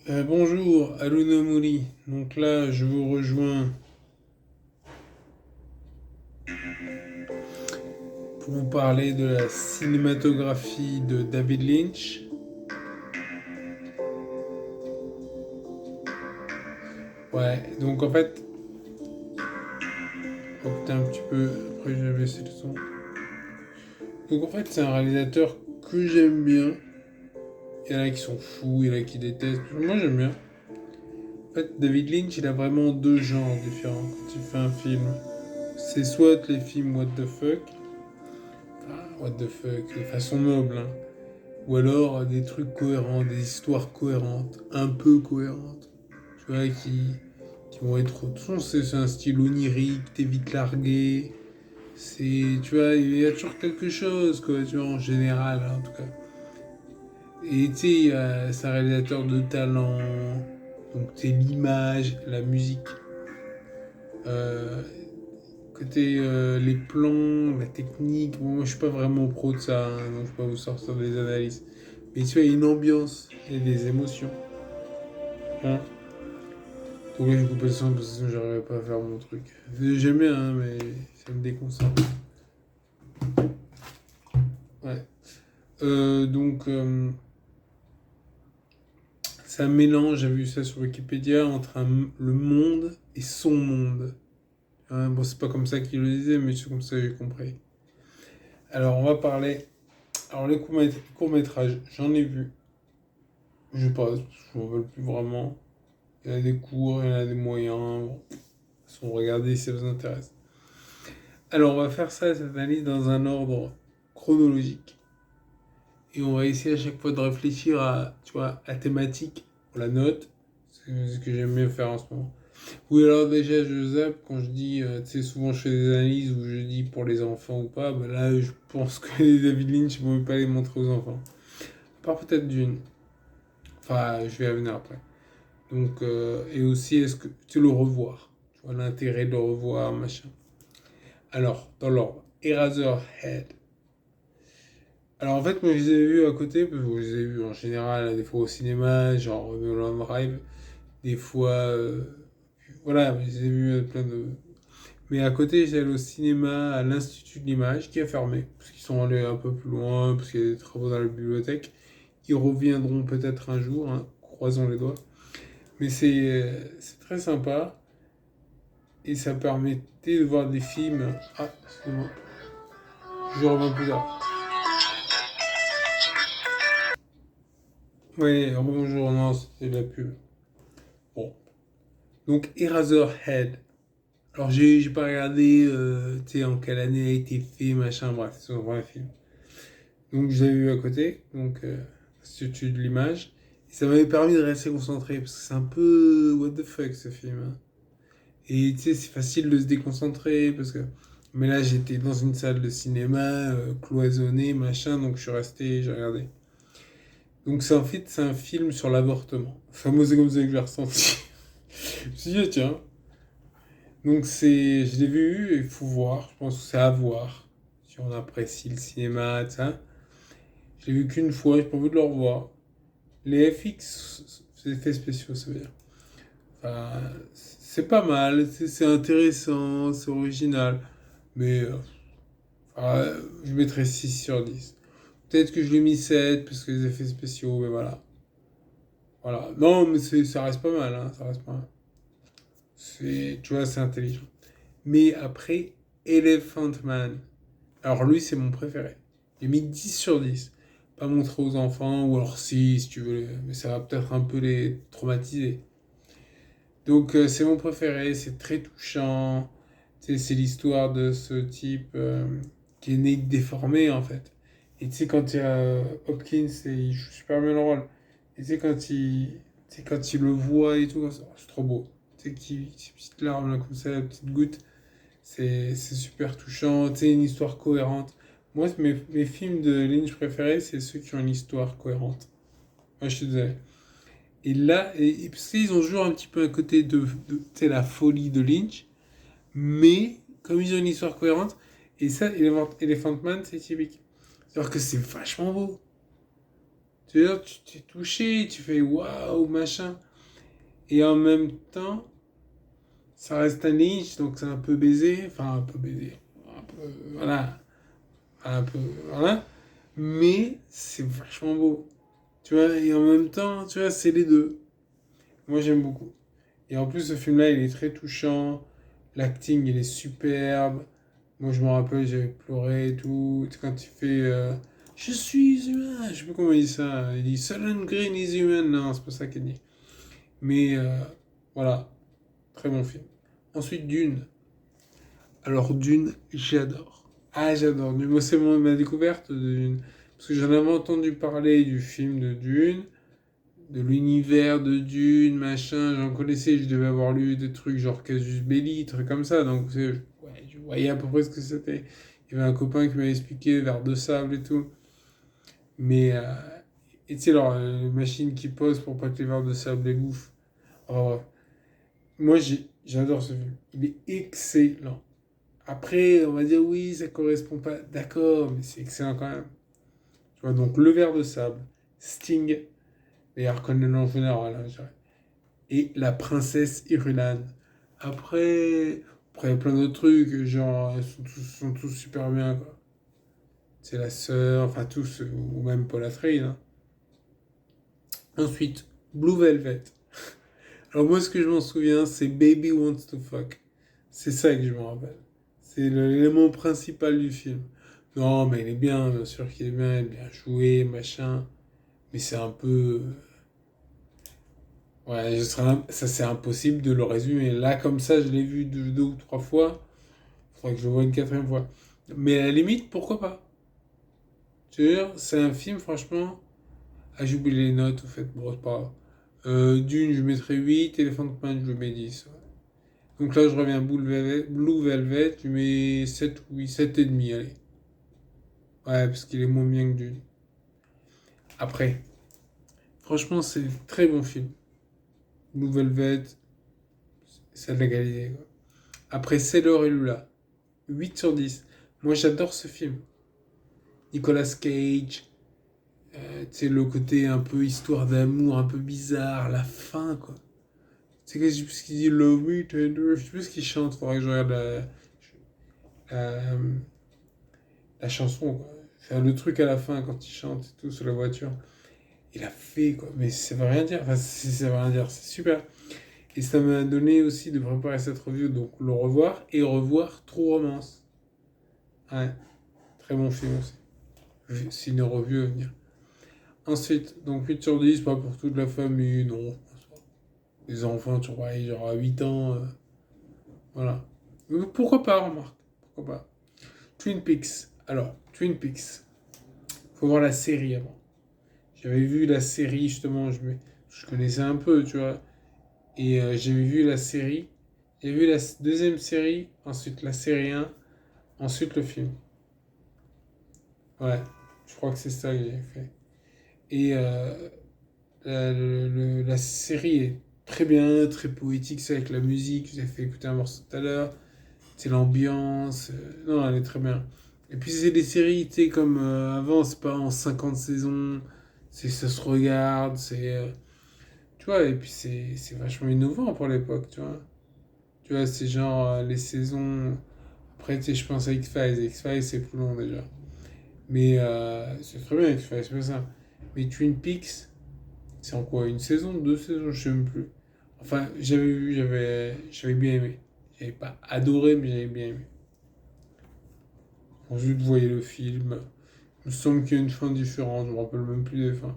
Bonjour, Alunomuri. Donc là, je vous rejoins pour vous parler de la cinématographie de David Lynch. Ouais, donc en fait, oh putain, un petit peu, après je vais baisser le son. Donc en fait, c'est un réalisateur que j'aime bien. Il y en a qui sont fous, il y en a qui détestent. Moi, j'aime bien. En fait, David Lynch, il a vraiment deux genres différents quand il fait un film. C'est soit les films what the fuck, enfin, what the fuck, de façon noble, hein. Ou alors des trucs cohérents, des histoires cohérentes, un peu cohérentes. Tu vois, qui vont être. De toute façon, c'est un style onirique, t'es vite largué. C'est. Tu vois, il y a toujours quelque chose, quoi, tu vois, en général, hein, en tout cas. Et tu sais, c'est un réalisateur de talent. Donc, c'est l'image, la musique. Euh, Côté les plans, la technique, bon, moi je suis pas vraiment pro de ça, hein, donc je peux pas vous sortir des analyses. Mais tu vois, il y a une ambiance et des émotions. Hein. Donc là, j'ai coupé le son parce que sinon j'arriverais pas à faire mon truc. J'aime bien, hein, mais ça me déconcentre. Ouais. Donc, c'est un mélange, j'ai vu ça sur Wikipédia, entre le monde et son monde. Hein, bon, c'est pas comme ça qu'il le disait, mais c'est comme ça que j'ai compris. Alors, on va parler. Alors, les courts-métrages, j'en ai vu. Je sais pas, je m'en rappelle plus vraiment. Il y en a des courts, il y en a des moyens. Bon, si on regarde si ça vous intéresse. Alors, on va faire ça, cette analyse, dans un ordre chronologique. Et on va essayer à chaque fois de réfléchir à, tu vois, la thématique, on la note. C'est ce que j'aime bien faire en ce moment. Oui, alors déjà, je zappe quand je dis, tu sais, souvent je fais des analyses où je dis pour les enfants ou pas. Bah là, je pense que les David Lynch, je ne peux pas les montrer aux enfants. À part peut-être d'une. Enfin, je vais revenir après. Donc, et aussi, est-ce que tu le revoir? Tu vois, l'intérêt de le revoir, machin. Alors, dans l'ordre, Eraserhead. Alors en fait, moi je les ai vus à côté, parce que je les ai vus en général, des fois au cinéma, genre Mulholland Drive, des fois. Voilà, je les ai vus plein de. Mais à côté, j'allais au cinéma à l'Institut de l'Image, qui a fermé, parce qu'ils sont allés un peu plus loin, parce qu'il y a des travaux dans la bibliothèque. Ils reviendront peut-être un jour, hein, croisons les doigts. Mais c'est très sympa, et ça permettait de voir des films. Ah, excusez-moi, je reviens plus tard. Oui, bonjour, non, c'était de la pub. Bon. Donc Eraserhead. Alors j'ai pas regardé tu sais en quelle année a été fait, machin, bref, c'est un vrai film. Donc je l'ai vu à côté, donc Institut de l'image. Et ça m'avait permis de rester concentré, parce que c'est un peu what the fuck ce film, hein. Et tu sais, c'est facile de se déconcentrer, parce que. Mais là j'étais dans une salle de cinéma, cloisonnée, machin, donc je suis resté, j'ai regardé. Donc c'est en fait c'est un film sur l'avortement. Enfin moi c'est comme ça que je l'ai ressenti. Je me suis dit, ah, tiens, donc je l'ai vu, il faut voir, je pense que c'est à voir, si on apprécie le cinéma, et ça. Je l'ai vu qu'une fois, j'ai pas envie de le revoir. Les FX, c'est effets spéciaux, ça veut dire. Enfin, c'est pas mal, c'est intéressant, c'est original, mais enfin, je mettrais 6 sur 10. Peut-être que je lui ai mis 7 parce que les effets spéciaux, mais voilà. Voilà. Non, mais ça reste pas mal, hein, ça reste pas mal. Tu vois, c'est intelligent. Mais après, Elephant Man. Alors lui, c'est mon préféré. J'ai mis 10 sur 10. Pas montrer aux enfants, ou alors si tu veux, mais ça va peut-être un peu les traumatiser. Donc c'est mon préféré, c'est très touchant. Tu sais, c'est l'histoire de ce type qui est né déformé en fait. Et tu sais, quand il y a Hopkins, et il joue super bien le rôle. Et tu sais, quand il le voit et tout, c'est trop beau. Tu sais, ces petites larmes là, comme ça, la petite goutte. C'est super touchant, tu sais, une histoire cohérente. Moi, mes films de Lynch préférés, c'est ceux qui ont une histoire cohérente. Moi, je te disais. Et là, parce qu'ils ont toujours un petit peu un côté de tu sais, la folie de Lynch, mais comme ils ont une histoire cohérente, et ça, Elephant Man, c'est typique. C'est-à-dire que c'est vachement beau. Tu veux dire, tu t'es touché, tu fais waouh, machin. Et en même temps, ça reste un Lynch, donc c'est un peu baisé. Enfin, un peu baisé. Un peu, voilà. Un peu, voilà. Mais c'est vachement beau. Tu vois, et en même temps, tu vois, c'est les deux. Moi, j'aime beaucoup. Et en plus, ce film-là, il est très touchant. L'acting, il est superbe. Moi, je me rappelle, j'avais pleuré et tout. Quand il fait je suis humain. Je sais plus comment il dit ça. Il dit Solon Green is human. Non, c'est pas ça qu'il dit. Mais voilà, très bon film. Ensuite, Dune. Alors, Dune, j'adore. Ah, j'adore. Moi, c'est ma découverte de Dune. Parce que j'en avais entendu parler du film de Dune, de l'univers de Dune, machin. J'en connaissais, je devais avoir lu des trucs genre Casus Belli, trucs comme ça. Donc, ouais, je voyais à peu près ce que c'était. Il y avait un copain qui m'avait expliqué Vers de sable et tout. Mais, et tu sais, alors, les machines qui posent pour pas que les vers de sable les bouffent. Oh, moi, j'adore ce film. Il est excellent. Après, on va dire oui, ça correspond pas. D'accord, mais c'est excellent quand même. Tu vois, donc le ver de sable, Sting, et Harkonnen en général, hein, je dirais. Et la princesse Irulan. Après, après, il y a plein d'autres trucs, genre, ils sont tous super bien, quoi. C'est la sœur, enfin tous, ou même Paul Atreides, hein. Ensuite, Blue Velvet. Alors moi, ce que je m'en souviens, c'est Baby Wants to Fuck. C'est ça que je me rappelle. C'est l'élément principal du film. Non, mais il est bien sûr qu'il est bien, il est bien joué, machin. Mais c'est un peu... Ouais, ça c'est impossible de le résumer. Là, comme ça, je l'ai vu deux ou trois fois. Il faudrait que je le voie une quatrième fois. Mais à la limite, pourquoi pas? Tu veux dire, c'est un film, franchement... Ah, j'ai oublié les notes, au fait. Bon, c'est pas grave. Dune, je mettrais 8. Elephant Man, je mets 10. Ouais. Donc là, je reviens Blue Velvet, je mets 7, oui, 7 et demi, allez. Ouais, parce qu'il est moins bien que Dune. Après, franchement, c'est un très bon film. Blue Velvet, c'est de la qualité, quoi. Après, Sailor et Lula, 8 sur 10. Moi, j'adore ce film. Nicolas Cage, tu sais, le côté un peu histoire d'amour, un peu bizarre, la fin, quoi. C'est que je sais plus ce qu'il dit, Love Me Tender, je sais plus ce qu'il chante, faudrait que je regarde la, la chanson, quoi. Faire le truc à la fin quand il chante et tout sur la voiture. Il a fait, quoi. Mais ça veut rien dire. Enfin, ça veut rien dire. C'est super. Et ça m'a donné aussi de préparer cette review, donc le revoir et revoir True Romance. Ouais, très bon film aussi. C'est une review à venir. Ensuite, donc 8 sur 10, pas pour toute la famille, non. Les enfants, tu vois, genre à 8 ans, voilà. Mais pourquoi pas, remarque. Pourquoi pas. Twin Peaks. Alors, Twin Peaks. Faut voir la série avant. J'avais vu la série, justement, je connaissais un peu, tu vois. Et j'avais vu la série. J'ai vu la deuxième série, ensuite la série 1, ensuite le film. Ouais, je crois que c'est ça que j'ai fait. Et la série est très bien, très poétique, c'est avec la musique. Je vous ai fait écouter un morceau tout à l'heure. C'est l'ambiance. Non, elle est très bien. Et puis c'est des séries, tu sais, comme avant, c'est pas en 50 saisons. Ça se regarde, tu vois, et puis c'est vachement innovant pour l'époque, tu vois. Tu vois, c'est genre les saisons. Après, tu sais, je pense à X-Files. X-Files, c'est plus long déjà. Mais c'est très bien, X-Files, c'est pas ça. Mais Twin Peaks, c'est en quoi? Une saison? Deux saisons? Je sais même plus. Enfin, j'avais vu, j'avais bien aimé. J'avais pas adoré, mais j'avais bien aimé. Ensuite, vous voyez le film. Il me semble qu'il y a une fin différente. Je me rappelle même plus des fins.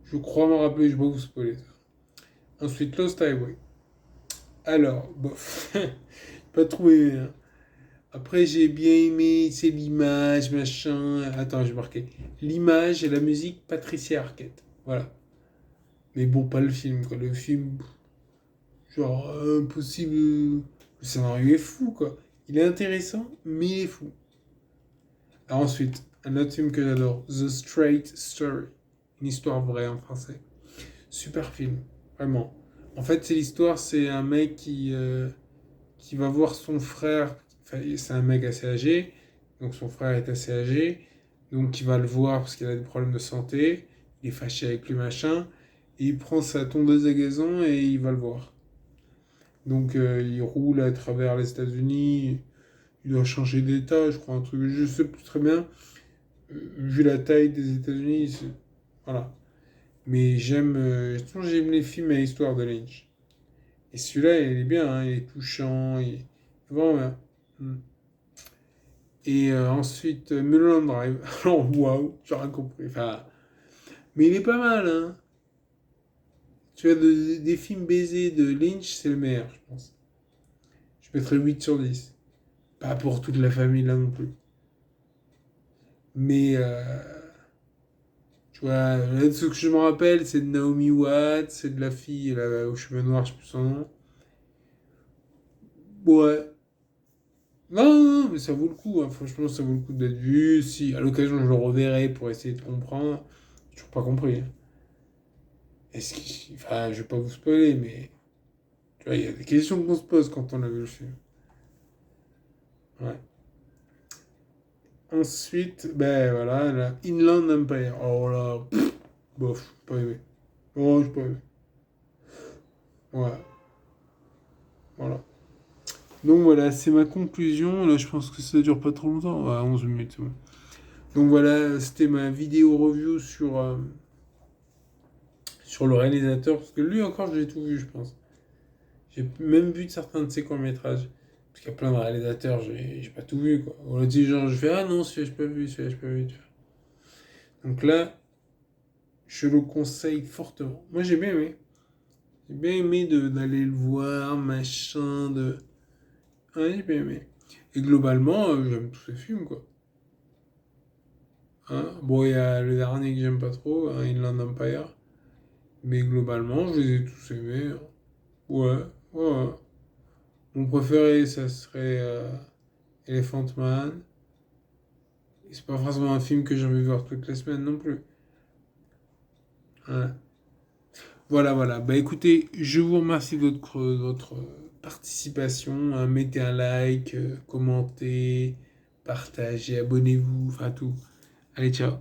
Je crois me rappeler, je vais pas vous spoiler ça. Ensuite, Lost Highway. Alors, bof. Pas trop aimé, hein. Après, j'ai bien aimé, c'est l'image, machin. Attends, j'ai marqué. L'image et la musique, Patricia Arquette. Voilà. Mais bon, pas le film, quoi. Le film, genre, impossible. Le scénario est fou, quoi. Il est intéressant, mais il est fou. Alors ensuite, un autre film que j'adore, The Straight Story. Une histoire vraie en français. Super film, vraiment. En fait, c'est l'histoire, c'est un mec qui va voir son frère. Enfin, c'est un mec assez âgé, donc son frère est assez âgé, donc il va le voir parce qu'il a des problèmes de santé. il est fâché avec le machin, et il prend sa tondeuse à gazon et il va le voir. Donc il roule à travers les États-Unis, il doit changer d'état, je crois, un truc, je sais plus très bien. Vu la taille des États-Unis, voilà. Mais j'aime les films à histoire de Lynch. Et celui-là, il est bien, hein, il est touchant, il est vraiment bien. Mm. Et ensuite, Mulholland Drive. Alors, waouh, j'ai rien compris. Enfin, mais il est pas mal, hein. Tu vois, des films baisés de Lynch, c'est le meilleur, je pense. Je mettrais 8 sur 10. Pas pour toute la famille, là non plus. Mais, tu vois, là, ce que je me rappelle, c'est de Naomi Watts, c'est de la fille là, aux cheveux noirs, je sais plus son nom. Ouais. Non, non, non, mais ça vaut le coup, hein. Franchement, ça vaut le coup d'être vu. Si à l'occasion je le reverrai pour essayer de comprendre, j'ai toujours pas compris, hein. Enfin, je vais pas vous spoiler, mais tu vois, il y a des questions qu'on se pose quand on a vu le film. Ouais. Ensuite, ben voilà, la Inland Empire. Oh là, bof, pas aimé. Oh, j'ai pas aimé. Ouais, voilà. Donc voilà, c'est ma conclusion. Là, je pense que ça dure pas trop longtemps. Ouais, 11 minutes, c'est bon. Donc voilà, c'était ma vidéo review sur le réalisateur. Parce que lui encore, j'ai tout vu, je pense. J'ai même vu certains de ses courts-métrages. Parce qu'il y a plein de réalisateurs, j'ai pas tout vu, quoi. On a dit genre, je fais, ah non, celui-là, j'ai pas vu, celui-là, j'ai pas vu. Donc là, je le conseille fortement. Moi, j'ai bien aimé. J'ai bien aimé d'aller le voir, machin, de... Ouais, j'ai bien aimé. Et globalement, j'aime tous ces films, quoi. Hein, bon, il y a le dernier que j'aime pas trop, hein, Inland Empire. Mais globalement, je les ai tous aimés, hein. Ouais, ouais, ouais. Mon préféré, ça serait Elephant Man. Et c'est pas forcément un film que j'ai envie de voir toutes les semaines non plus. Ouais. Voilà, voilà. Bah écoutez, je vous remercie de votre participation, hein. Mettez un like, commentez, partagez, abonnez-vous, enfin tout. Allez, ciao.